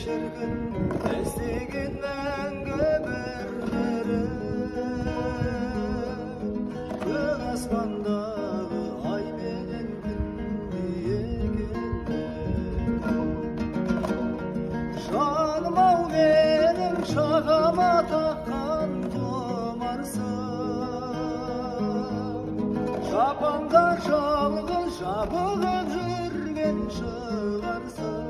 şirkin estiğin мәңгі бірлері көк аспандағы ай менен күн биігінде жаным ау менің шағама таққан тұмарсың жапанда жалғыз жабығып жүрген шығарсың